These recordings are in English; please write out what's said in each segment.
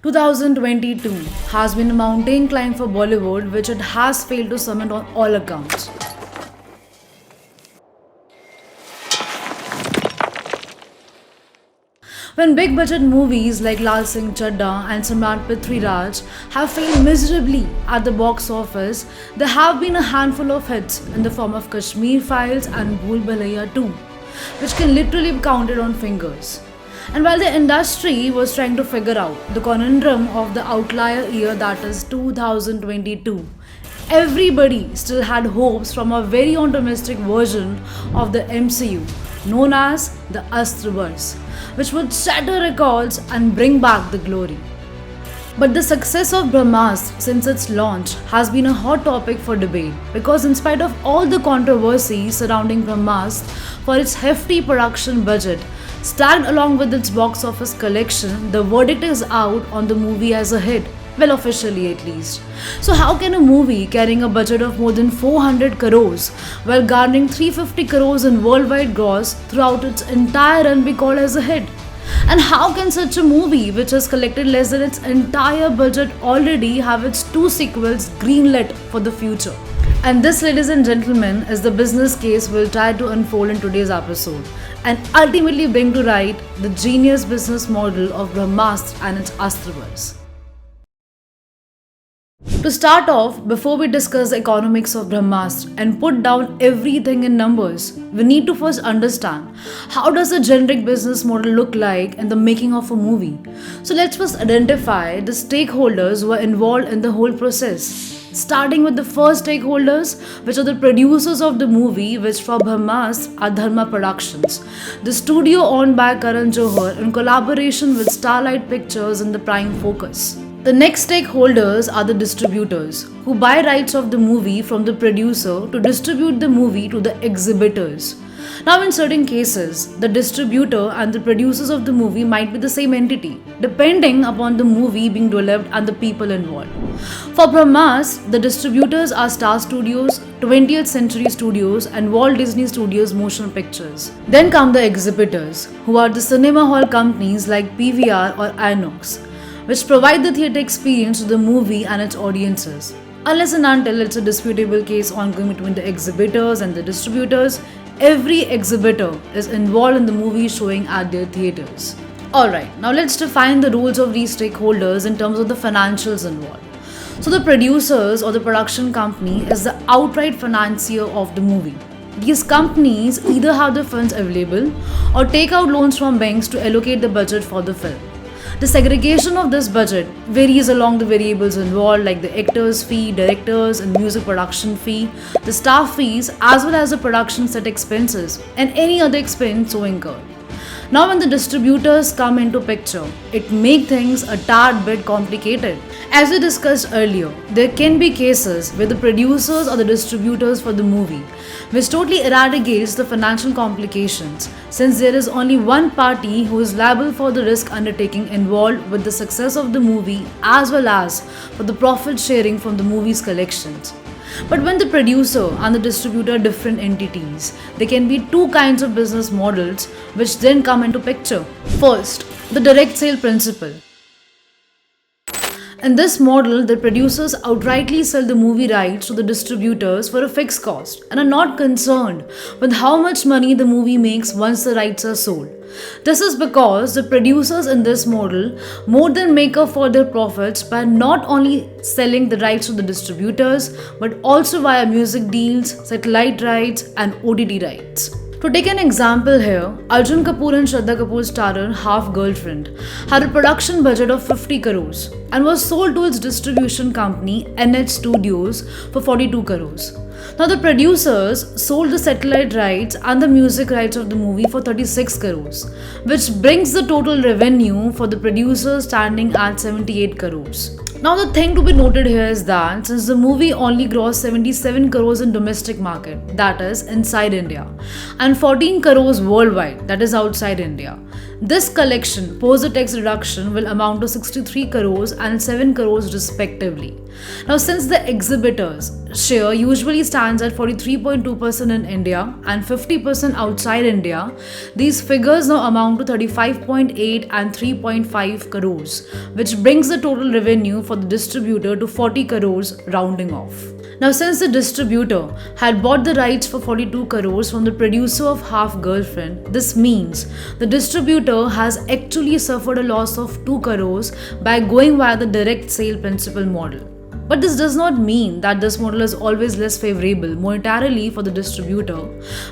2022 has been a mountain climb for Bollywood, which it has failed to summit on all accounts. When big budget movies like Lal Singh Chadda and Samrat Prithviraj have failed miserably at the box office, there have been a handful of hits in the form of Kashmir Files and Bhool Bhulaiya 2, which can literally be counted on fingers. And while the industry was trying to figure out the conundrum of the outlier year that is 2022, everybody still had hopes from a very own domestic version of the MCU known as the Astraverse, which would shatter records and bring back the glory. But the success of Brahmastra since its launch has been a hot topic for debate because in spite of all the controversy surrounding Brahmastra for its hefty production budget, tagged along with its box office collection, the verdict is out on the movie as a hit. Well, officially at least. So how can a movie carrying a budget of more than 400 crores while garnering 350 crores in worldwide gross throughout its entire run be called as a hit? And how can such a movie, which has collected less than its entire budget already, have its two sequels greenlit for the future? And this, ladies and gentlemen, is the business case we'll try to unfold in today's episode and ultimately bring to light the genius business model of Brahmastra and its Astraverse. To start off, before we discuss the economics of Brahmastra and put down everything in numbers, we need to first understand how does a generic business model look like in the making of a movie. So let's first identify the stakeholders who are involved in the whole process. Starting with the first stakeholders, which are the producers of the movie, which for Brahmastra are Dharma Productions, the studio owned by Karan Johar in collaboration with Starlight Pictures in the prime focus. The next stakeholders are the distributors, who buy rights of the movie from the producer to distribute the movie to the exhibitors. Now, in certain cases, the distributor and the producers of the movie might be the same entity, depending upon the movie being developed and the people involved. For Brahmastra, the distributors are Star Studios, 20th Century Studios, and Walt Disney Studios Motion Pictures. Then come the exhibitors, who are the cinema hall companies like PVR or Inox, which provide the theatre experience to the movie and its audiences. Unless and until it's a disputable case ongoing between the exhibitors and the distributors, every exhibitor is involved in the movie showing at their theatres. Alright, now let's define the roles of these stakeholders in terms of the financials involved. So the producers or the production company is the outright financier of the movie. These companies either have the funds available or take out loans from banks to allocate the budget for the film. The segregation of this budget varies along the variables involved like the actors' fee, directors and music production fee, the staff fees as well as the production set expenses and any other expense so incurred. Now when the distributors come into picture, it makes things a tad bit complicated. As we discussed earlier, there can be cases where the producers or the distributors for the movie, which totally eradicates the financial complications since there is only one party who is liable for the risk undertaking involved with the success of the movie as well as for the profit sharing from the movie's collections. But when the producer and the distributor are different entities, there can be two kinds of business models which then come into picture. First, the direct sale principle. In this model, the producers outrightly sell the movie rights to the distributors for a fixed cost and are not concerned with how much money the movie makes once the rights are sold. This is because the producers in this model more than make up for their profits by not only selling the rights to the distributors but also via music deals, satellite rights and OTT rights. To take an example here, Arjun Kapoor and Shraddha Kapoor starrer Half Girlfriend had a production budget of 50 crores and was sold to its distribution company NH Studios for 42 crores. Now the producers sold the satellite rights and the music rights of the movie for 36 crores, which brings the total revenue for the producers standing at 78 crores. Now the thing to be noted here is that since the movie only grossed 77 crores in domestic market, that is inside India, and 14 crores worldwide, that is outside India, This collection, post the tax reduction, will amount to 63 crores and 7 crores respectively. Now, since the exhibitors' share usually stands at 43.2% in India and 50% outside India, these figures now amount to 35.8 and 3.5 crores, which brings the total revenue for the distributor to 40 crores, rounding off. Now, since the distributor had bought the rights for 42 crores from the producer of Half Girlfriend, this means the distributor has actually suffered a loss of 2 crores by going via the direct sale principal model. But this does not mean that this model is always less favorable monetarily for the distributor,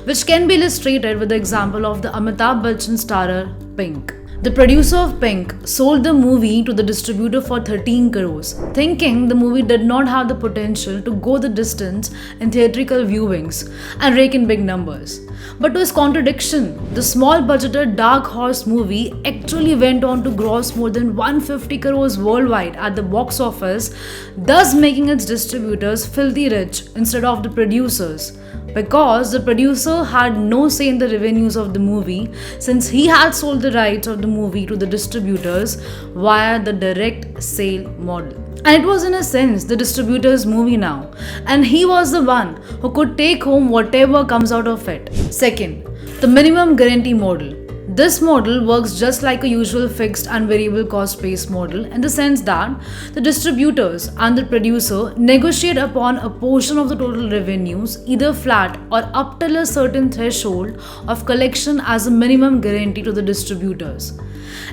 which can be illustrated with the example of the Amitabh Bachchan starrer Pink. The producer of Pink sold the movie to the distributor for 13 crores, thinking the movie did not have the potential to go the distance in theatrical viewings and rake in big numbers. But to his contradiction, the small budgeted Dark Horse movie actually went on to gross more than 150 crores worldwide at the box office, thus making its distributors filthy rich instead of the producers, because the producer had no say in the revenues of the movie since he had sold the rights of the movie to the distributors via the direct sale model. And it was in a sense the distributor's movie now, and he was the one who could take home whatever comes out of it. Second, the minimum guarantee model. This model works just like a usual fixed and variable cost based model in the sense that the distributors and the producer negotiate upon a portion of the total revenues, either flat or up till a certain threshold of collection as a minimum guarantee to the distributors.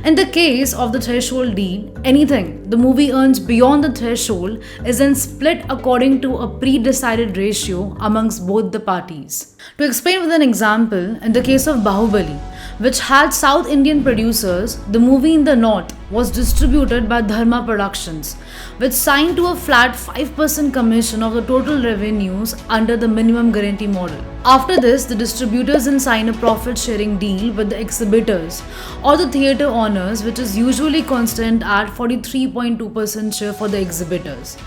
In the case of the threshold deal, anything the movie earns beyond the threshold is then split according to a pre-decided ratio amongst both the parties. To explain with an example, in the case of Bahubali, which had South Indian producers, the movie in the north was distributed by Dharma Productions, which signed to a flat 5% commission of the total revenues under the minimum guarantee model. After this, the distributors then sign a profit sharing deal with the exhibitors or the theatre owners, which is usually constant at 43.2% share for the exhibitors.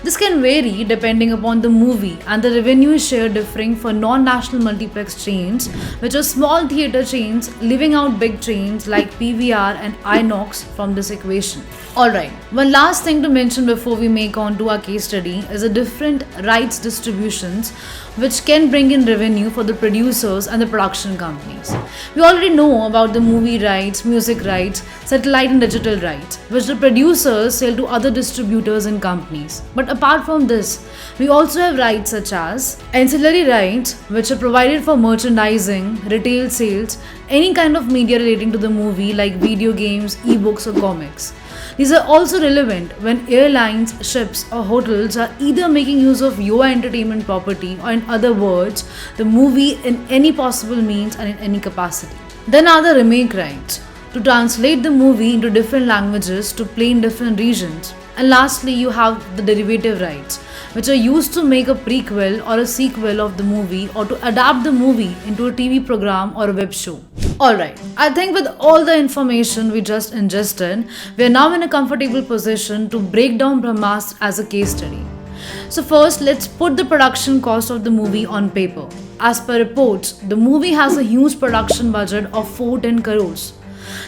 This can vary depending upon the movie, and the revenue share differing for non-national multiplex chains, which are small theatre chains, leaving out big chains like PVR and Inox from this equation. Alright, one last thing to mention before we make on to our case study is the different rights distributions which can bring in revenue for the producers and the production companies. We already know about the movie rights, music rights, satellite and digital rights, which the producers sell to other distributors and companies. But apart from this, we also have rights such as ancillary rights, which are provided for merchandising, retail sales, any kind of media relating to the movie like video games, ebooks or comics. These are also relevant when airlines, ships or hotels are either making use of your entertainment property or, in other words, the movie in any possible means and in any capacity. Then are the remake rights, to translate the movie into different languages to play in different regions. And lastly, you have the derivative rights, which are used to make a prequel or a sequel of the movie or to adapt the movie into a TV program or a web show. Alright, I think with all the information we just ingested, we are now in a comfortable position to break down Brahmastra as a case study. So first, let's put the production cost of the movie on paper. As per reports, the movie has a huge production budget of 410 crores.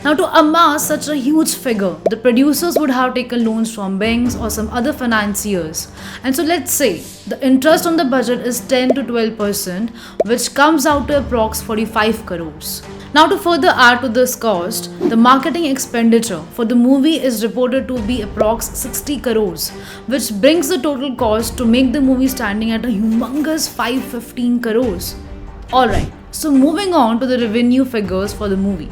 Now, to amass such a huge figure, the producers would have taken loans from banks or some other financiers. And so let's say the interest on the budget is 10 to 12%, which comes out to approx 45 crores. Now, to further add to this cost, the marketing expenditure for the movie is reported to be approx 60 crores, which brings the total cost to make the movie standing at a humongous 515 crores. Alright, so moving on to the revenue figures for the movie.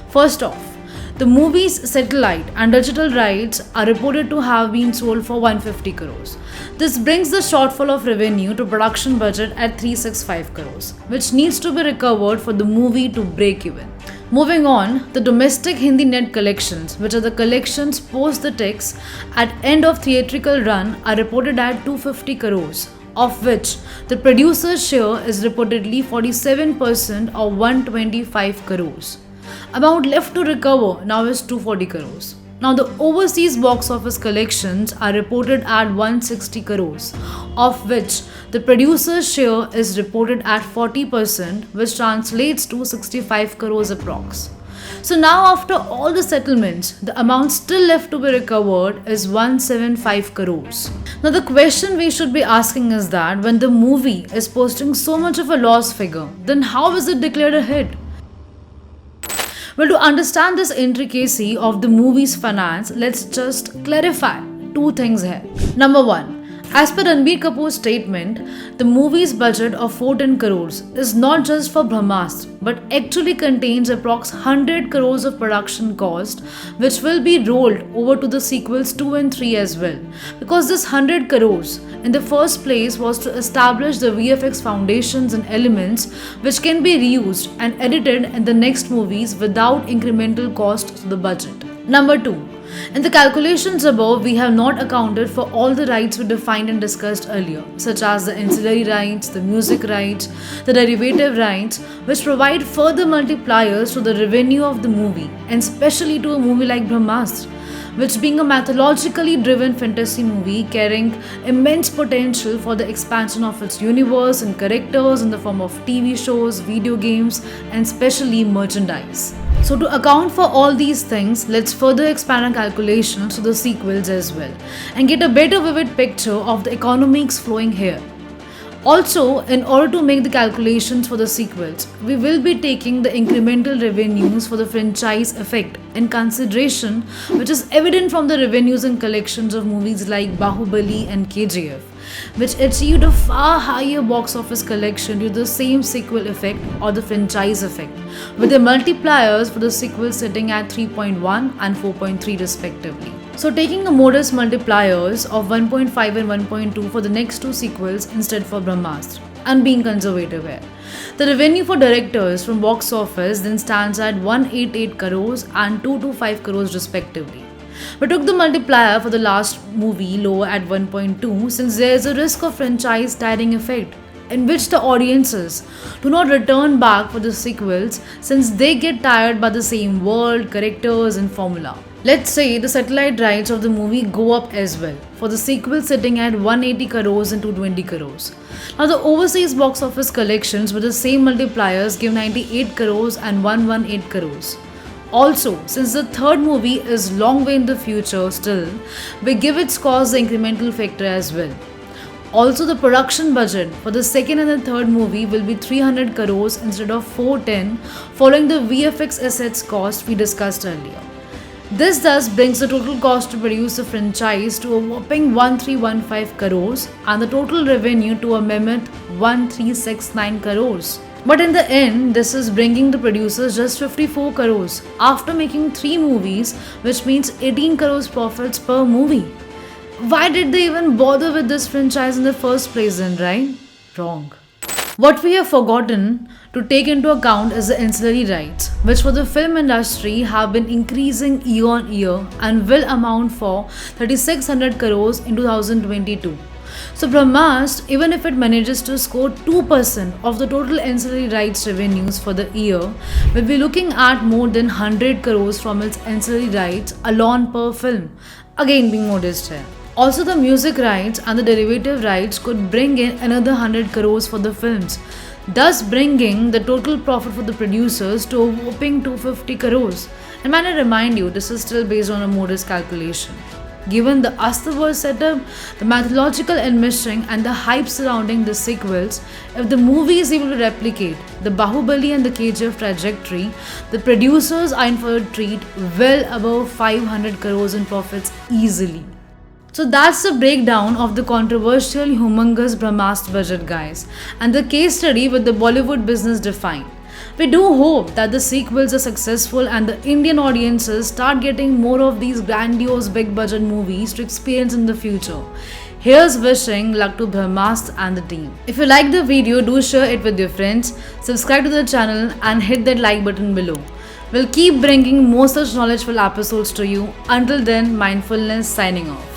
First off, the movie's satellite and digital rights are reported to have been sold for 150 crores. This brings the shortfall of revenue to production budget at 365 crores, which needs to be recovered for the movie to break even. Moving on, the domestic Hindi net collections, which are the collections post the tax at end of theatrical run, are reported at 250 crores, of which the producer's share is reportedly 47% or 125 crores. Amount left to recover now is 240 crores. Now the overseas box office collections are reported at 160 crores, of which the producer's share is reported at 40%, which translates to 65 crores approx. So now after all the settlements, the amount still left to be recovered is 175 crores. Now the question we should be asking is that when the movie is posting so much of a loss figure, then how is it declared a hit? Well, to understand this intricacy of the movie's finance, let's just clarify two things here. Number one, as per Ranbir Kapoor's statement, the movie's budget of 410 crores is not just for Brahmastra but actually contains approx 100 crores of production cost which will be rolled over to the sequels 2 and 3 as well. Because this 100 crores in the first place was to establish the VFX foundations and elements which can be reused and edited in the next movies without incremental cost to the budget. Number 2. In the calculations above, we have not accounted for all the rights we defined and discussed earlier, such as the ancillary rights, the music rights, the derivative rights, which provide further multipliers to the revenue of the movie, and especially to a movie like Brahmastra, which being a mythologically driven fantasy movie carrying immense potential for the expansion of its universe and characters in the form of TV shows, video games, and especially merchandise. So to account for all these things, let's further expand our calculations to the sequels as well and get a better vivid picture of the economics flowing here. Also, in order to make the calculations for the sequels, we will be taking the incremental revenues for the franchise effect in consideration, which is evident from the revenues and collections of movies like Bahubali and KGF, which achieved a far higher box office collection due to the same sequel effect or the franchise effect, with the multipliers for the sequels sitting at 3.1 and 4.3 respectively. So taking a modest multipliers of 1.5 and 1.2 for the next two sequels instead for Brahmastra and being conservative here. The revenue for directors from box office then stands at 188 crores and 225 crores respectively. We took the multiplier for the last movie lower at 1.2 since there is a risk of franchise tiring effect in which the audiences do not return back for the sequels since they get tired by the same world, characters and formula. Let's say the satellite rights of the movie go up as well, for the sequel sitting at 180 crores and 220 crores. Now the overseas box office collections with the same multipliers give 98 crores and 118 crores. Also, since the third movie is long way in the future still, we give its cost the incremental factor as well. Also, the production budget for the second and the third movie will be 300 crores instead of 410 following the VFX assets cost we discussed earlier. This thus brings the total cost to produce the franchise to a whopping 1315 crores and the total revenue to a mammoth 1369 crores. But in the end, this is bringing the producers just 54 crores after making 3 movies, which means 18 crores profits per movie. Why did they even bother with this franchise in the first place then, right? Wrong. What we have forgotten to take into account is the ancillary rights, which for the film industry have been increasing year on year and will amount for 3600 crores in 2022. So Brahmastra, even if it manages to score 2% of the total ancillary rights revenues for the year, will be looking at more than 100 crores from its ancillary rights alone per film, again being modest here. Also, the music rights and the derivative rights could bring in another 100 crores for the films, thus bringing the total profit for the producers to a whopping 250 crores. And man, I remind you, this is still based on a modest calculation. Given the Astaverse setup, the mythological enmeshing and the hype surrounding the sequels, if the movie is able to replicate the Bahubali and the KGF trajectory, the producers are in for a treat well above 500 crores in profits easily. So that's the breakdown of the controversial humongous Brahmastra budget, guys, and the case study with the Bollywood business defined. We do hope that the sequels are successful and the Indian audiences start getting more of these grandiose big budget movies to experience in the future. Here's wishing luck to Brahmastra and the team. If you like the video, do share it with your friends, subscribe to the channel and hit that like button below. We'll keep bringing more such knowledgeful episodes to you. Until then, mindfulness signing off.